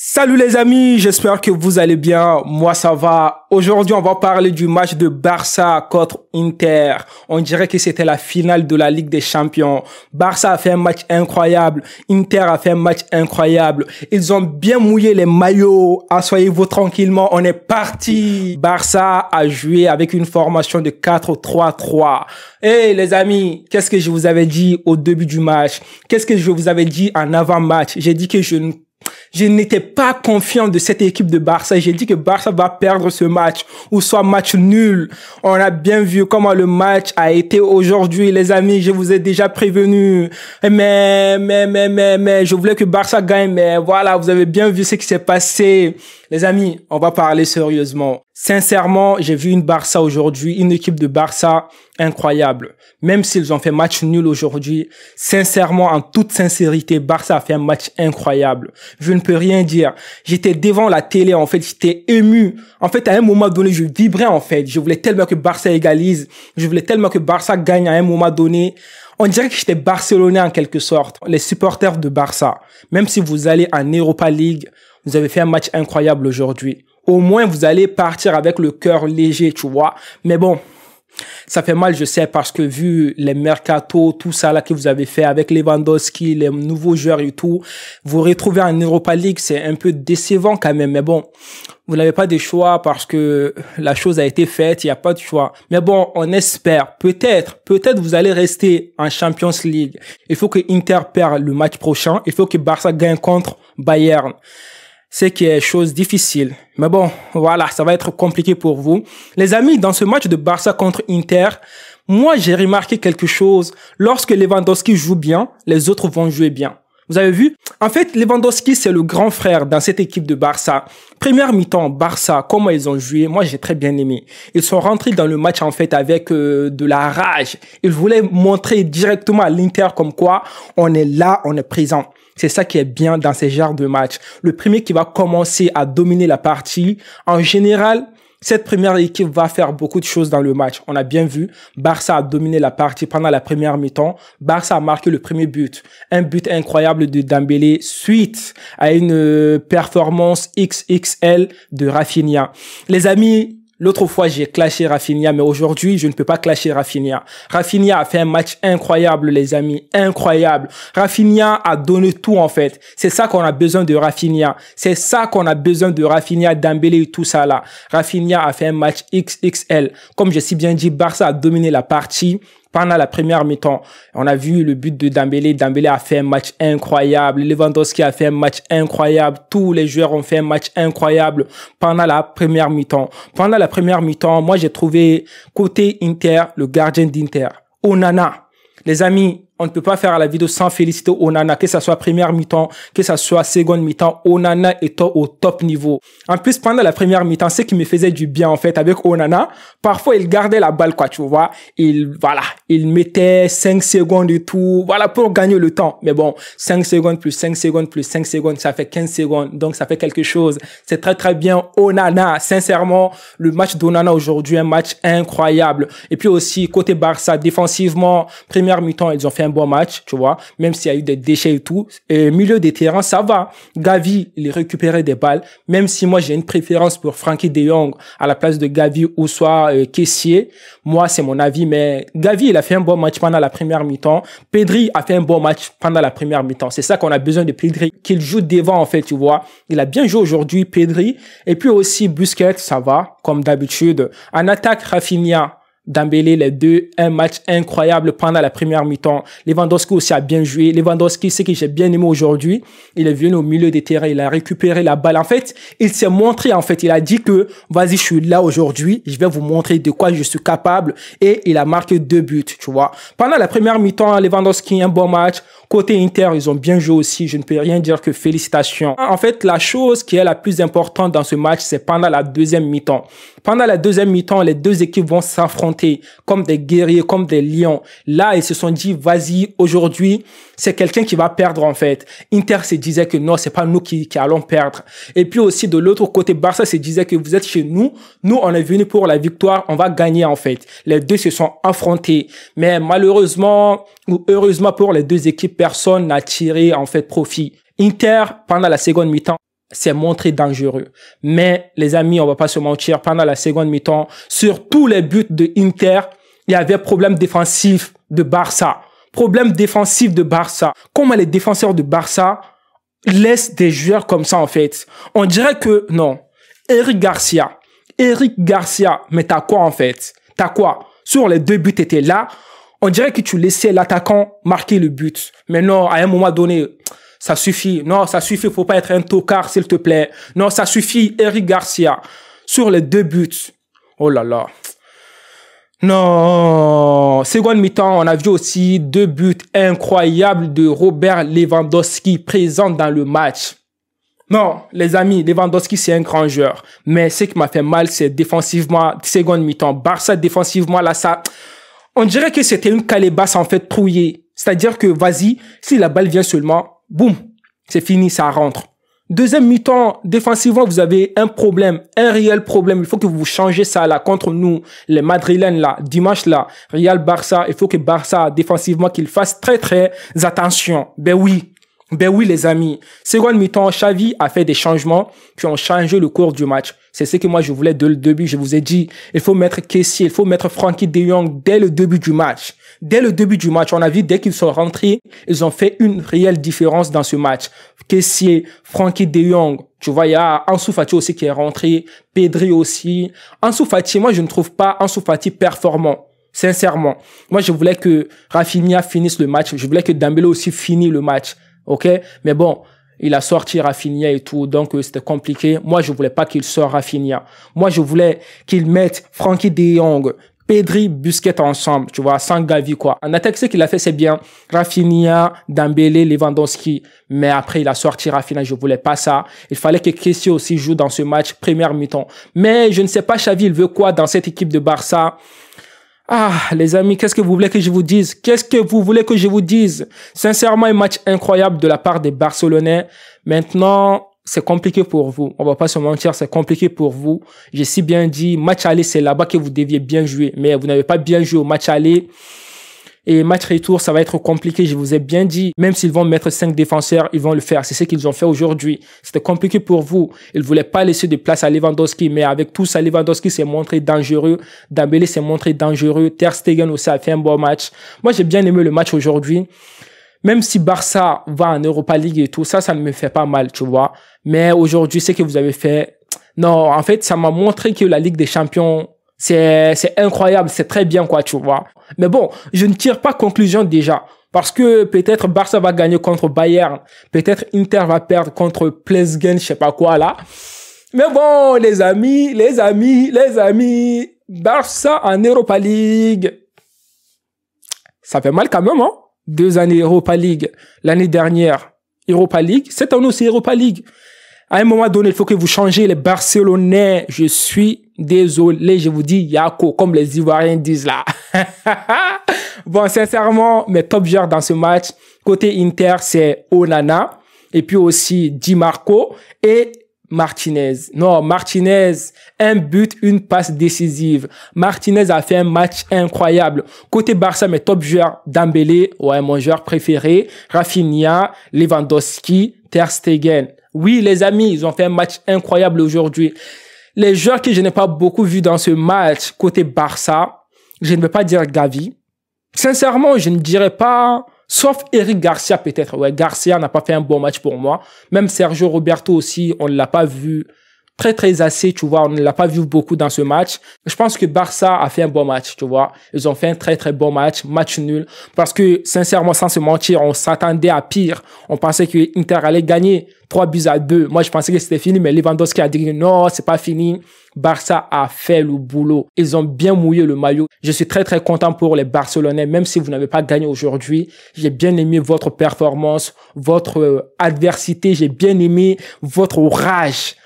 Salut les amis, j'espère que vous allez bien. Moi ça va. Aujourd'hui on va parler du match de Barça contre Inter. On dirait que c'était la finale de la Ligue des Champions. Barça a fait un match incroyable. Inter a fait un match incroyable. Ils ont bien mouillé les maillots. Asseyez-vous tranquillement, on est parti. Barça a joué avec une formation de 4-3-3. Hey les amis, qu'est-ce que je vous avais dit au début du match? Qu'est-ce que je vous avais dit en avant-match? J'ai dit que je n'étais pas confiant de cette équipe de Barça. J'ai dit que Barça va perdre ce match ou soit match nul. On a bien vu comment le match a été aujourd'hui, les amis. Je vous ai déjà prévenu. Mais, je voulais que Barça gagne. Mais voilà, vous avez bien vu ce qui s'est passé. Les amis, on va parler sérieusement. Sincèrement, j'ai vu une Barça aujourd'hui, une équipe de Barça incroyable. Même s'ils ont fait match nul aujourd'hui, sincèrement, en toute sincérité, Barça a fait un match incroyable. Je ne peux rien dire. J'étais devant la télé, en fait, j'étais ému. En fait, à un moment donné, je vibrais, en fait. Je voulais tellement que Barça égalise. Je voulais tellement que Barça gagne à un moment donné. On dirait que j'étais barcelonais en quelque sorte. Les supporters de Barça, même si vous allez en Europa League, vous avez fait un match incroyable aujourd'hui. Au moins, vous allez partir avec le cœur léger, tu vois. Mais bon, ça fait mal, je sais, parce que vu les mercato, tout ça là que vous avez fait avec Lewandowski, les nouveaux joueurs et tout, vous retrouvez en Europa League, c'est un peu décevant quand même. Mais bon, vous n'avez pas de choix parce que la chose a été faite, il n'y a pas de choix. Mais bon, on espère, peut-être vous allez rester en Champions League. Il faut que Inter perde le match prochain, il faut que Barça gagne contre Bayern. C'est quelque chose difficile. Mais bon, voilà, ça va être compliqué pour vous. Les amis, dans ce match de Barça contre Inter, moi, j'ai remarqué quelque chose. Lorsque Lewandowski joue bien, les autres vont jouer bien. Vous avez vu? En fait, Lewandowski, c'est le grand frère dans cette équipe de Barça. Première mi-temps, Barça, comment ils ont joué, moi, j'ai très bien aimé. Ils sont rentrés dans le match, en fait, avec de la rage. Ils voulaient montrer directement à l'Inter comme quoi on est là, on est présent. C'est ça qui est bien dans ces genres de matchs. Le premier qui va commencer à dominer la partie, en général, cette première équipe va faire beaucoup de choses dans le match. On a bien vu, Barça a dominé la partie pendant la première mi-temps. Barça a marqué le premier but. Un but incroyable de Dembélé suite à une performance XXL de Rafinha. Les amis, l'autre fois, j'ai clashé Rafinha, mais aujourd'hui, je ne peux pas clasher Rafinha. Rafinha a fait un match incroyable, les amis, incroyable. Rafinha a donné tout, en fait. C'est ça qu'on a besoin de Rafinha. C'est ça qu'on a besoin de Rafinha, Dembélé et tout ça, là. Rafinha a fait un match XXL. Comme je si bien dit, Barça a dominé la partie. Pendant la première mi-temps, on a vu le but de Dembélé. Dembélé a fait un match incroyable. Lewandowski a fait un match incroyable. Tous les joueurs ont fait un match incroyable pendant la première mi-temps. Pendant la première mi-temps, moi, j'ai trouvé côté Inter, le gardien d'Inter, Onana. Les amis, on ne peut pas faire la vidéo sans féliciter Onana, que ça soit première mi-temps, que ça soit seconde mi-temps. Onana est au top niveau. En plus, pendant la première mi-temps, ce qui me faisait du bien, en fait, avec Onana, parfois, il gardait la balle, quoi, tu vois. Il mettait 5 secondes et tout, voilà, pour gagner le temps. Mais bon, 5 secondes plus 5 secondes plus 5 secondes, ça fait 15 secondes. Donc, ça fait quelque chose. C'est très, très bien. Onana, sincèrement, le match d'Onana aujourd'hui, un match incroyable. Et puis aussi, côté Barça, défensivement, première mi-temps, ils ont fait un bon match, tu vois, même s'il y a eu des déchets et tout. Et milieu des terrains, ça va. Gavi, il récupérait des balles, même si moi, j'ai une préférence pour Frenkie de Jong à la place de Gavi ou soit Kessié. Moi, c'est mon avis, mais Gavi, il a fait un bon match pendant la première mi-temps. Pedri a fait un bon match pendant la première mi-temps. C'est ça qu'on a besoin de Pedri, qu'il joue devant, en fait, tu vois. Il a bien joué aujourd'hui, Pedri. Et puis aussi, Busquets, ça va, comme d'habitude. En attaque, Rafinha, Dembélé, les deux, un match incroyable pendant la première mi-temps. Lewandowski aussi a bien joué. Lewandowski, ce que j'ai bien aimé aujourd'hui, il est venu au milieu des terrains, il a récupéré la balle. En fait, il s'est montré, en fait, il a dit que, vas-y, je suis là aujourd'hui, je vais vous montrer de quoi je suis capable. Et il a marqué 2 buts, tu vois. Pendant la première mi-temps, Lewandowski, un bon match. Côté Inter, ils ont bien joué aussi. Je ne peux rien dire que félicitations. En fait, la chose qui est la plus importante dans ce match, c'est pendant la deuxième mi-temps. Pendant la deuxième mi-temps, les deux équipes vont s'affronter comme des guerriers, comme des lions. Là, ils se sont dit, vas-y, aujourd'hui, c'est quelqu'un qui va perdre, en fait. Inter se disait que non, c'est pas nous qui allons perdre. Et puis aussi, de l'autre côté, Barça se disait que vous êtes chez nous. Nous, on est venu pour la victoire. On va gagner, en fait. Les deux se sont affrontés. Mais malheureusement, ou heureusement pour les deux équipes, personne n'a tiré, en fait, profit. Inter, pendant la seconde mi-temps, s'est montré dangereux. Mais, les amis, on va pas se mentir, pendant la seconde mi-temps, sur tous les buts de Inter, il y avait problème défensif de Barça. Problème défensif de Barça. Comment les défenseurs de Barça laissent des joueurs comme ça, en fait? On dirait que, non. Eric Garcia, mais t'as quoi, en fait? T'as quoi? Sur les 2 buts, t'étais là. On dirait que tu laissais l'attaquant marquer le but. Mais non, à un moment donné, ça suffit. Non, ça suffit. Faut pas être un tocard, s'il te plaît. Non, ça suffit. Eric Garcia, sur les 2 buts. Oh là là. Non. Seconde mi-temps, on a vu aussi 2 buts incroyables de Robert Lewandowski présent dans le match. Non, les amis, Lewandowski, c'est un grand joueur. Mais ce qui m'a fait mal, c'est défensivement, seconde mi-temps. Barça, défensivement, là, ça... On dirait que c'était une calebasse, en fait, trouillée. C'est-à-dire que, vas-y, si la balle vient seulement, boum, c'est fini, ça rentre. Deuxième mi-temps, défensivement, vous avez un problème, un réel problème. Il faut que vous changez ça, là, contre nous, les Madrilènes, là, dimanche, là, Real-Barça. Il faut que Barça, défensivement, qu'il fasse très, très attention. Ben oui, les amis. Seconde mi-temps, Xavi a fait des changements qui ont changé le cours du match. C'est ce que moi, je voulais dès le début. Je vous ai dit, il faut mettre Kessié, il faut mettre Frenkie de Jong dès le début du match. Dès le début du match, on a vu, dès qu'ils sont rentrés, ils ont fait une réelle différence dans ce match. Kessié, Frenkie de Jong, tu vois, il y a Ansu Fati aussi qui est rentré, Pedri aussi. Ansu Fati, moi, je ne trouve pas Ansu Fati performant. Sincèrement. Moi, je voulais que Rafinha finisse le match. Je voulais que Dembélé aussi finisse le match. OK? Mais bon, il a sorti Rafinha et tout, donc c'était compliqué. Moi, je voulais pas qu'il sorte Rafinha. Moi, je voulais qu'il mette Frenkie de Jong, Pedri, Busquets ensemble, tu vois, sans Gavi, quoi. En attaque, ce qu'il a fait, c'est bien. Rafinha, Dembélé, Lewandowski. Mais après, il a sorti Rafinha, je voulais pas ça. Il fallait que Kessié aussi joue dans ce match, première mi-temps. Mais je ne sais pas, Xavi, il veut quoi dans cette équipe de Barça? Ah, les amis, qu'est-ce que vous voulez que je vous dise? Qu'est-ce que vous voulez que je vous dise? Sincèrement, un match incroyable de la part des Barcelonais. Maintenant, c'est compliqué pour vous. On va pas se mentir, c'est compliqué pour vous. J'ai si bien dit, match aller, c'est là-bas que vous deviez bien jouer. Mais vous n'avez pas bien joué au match aller. Et match retour, ça va être compliqué, je vous ai bien dit. Même s'ils vont mettre 5 défenseurs, ils vont le faire. C'est ce qu'ils ont fait aujourd'hui. C'était compliqué pour vous. Ils voulaient pas laisser de place à Lewandowski, mais avec tout ça, Lewandowski s'est montré dangereux. Dembélé s'est montré dangereux. Ter Stegen aussi a fait un bon match. Moi, j'ai bien aimé le match aujourd'hui. Même si Barça va en Europa League et tout, ça ne me fait pas mal, tu vois. Mais aujourd'hui, ce que vous avez fait, non, en fait, ça m'a montré que la Ligue des Champions, c'est incroyable, c'est très bien, quoi, tu vois. Mais bon, je ne tire pas conclusion déjà. Parce que peut-être Barça va gagner contre Bayern. Peut-être Inter va perdre contre Plzeň, je sais pas quoi, là. Mais bon, les amis, Barça en Europa League. Ça fait mal quand même, hein. 2 années Europa League. L'année dernière, Europa League. Cette année aussi Europa League. À un moment donné, il faut que vous changez les Barcelonais. Je suis désolé, je vous dis Yako, comme les Ivoiriens disent là. Bon, sincèrement, mes top joueurs dans ce match, côté Inter, c'est Onana, et puis aussi Di Marco et Martinez. Non, Martinez, un but, une passe décisive. Martinez a fait un match incroyable. Côté Barça, mes top joueurs, Dembélé, ouais, mon joueur préféré, Rafinha, Lewandowski, Ter Stegen. Oui, les amis, ils ont fait un match incroyable aujourd'hui. Les joueurs que je n'ai pas beaucoup vus dans ce match, côté Barça, je ne vais pas dire Gavi. Sincèrement, je ne dirais pas, sauf Eric Garcia peut-être. Ouais, Garcia n'a pas fait un bon match pour moi. Même Sergio Roberto aussi, on ne l'a pas vu très assez, tu vois. On ne l'a pas vu beaucoup dans ce match. Je pense que Barça a fait un bon match, tu vois. Ils ont fait un très bon match nul. Parce que, sincèrement, sans se mentir, on s'attendait à pire. On pensait que Inter allait gagner 3-2. Moi, je pensais que c'était fini, mais Lewandowski a dit non, c'est pas fini. Barça a fait le boulot. Ils ont bien mouillé le maillot. Je suis très content pour les Barcelonais, même si vous n'avez pas gagné aujourd'hui. J'ai bien aimé votre performance, votre adversité. J'ai bien aimé votre rage.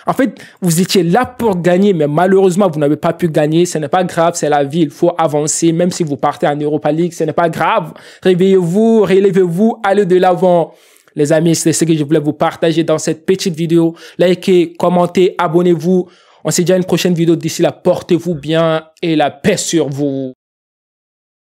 En fait, vous étiez là pour gagner, mais malheureusement, vous n'avez pas pu gagner. Ce n'est pas grave, c'est la vie. Il faut avancer, même si vous partez en Europa League, ce n'est pas grave. Réveillez-vous, relevez-vous, allez de l'avant. Les amis, c'est ce que je voulais vous partager dans cette petite vidéo. Likez, commentez, abonnez-vous. On se dit à une prochaine vidéo. D'ici là, portez-vous bien et la paix sur vous.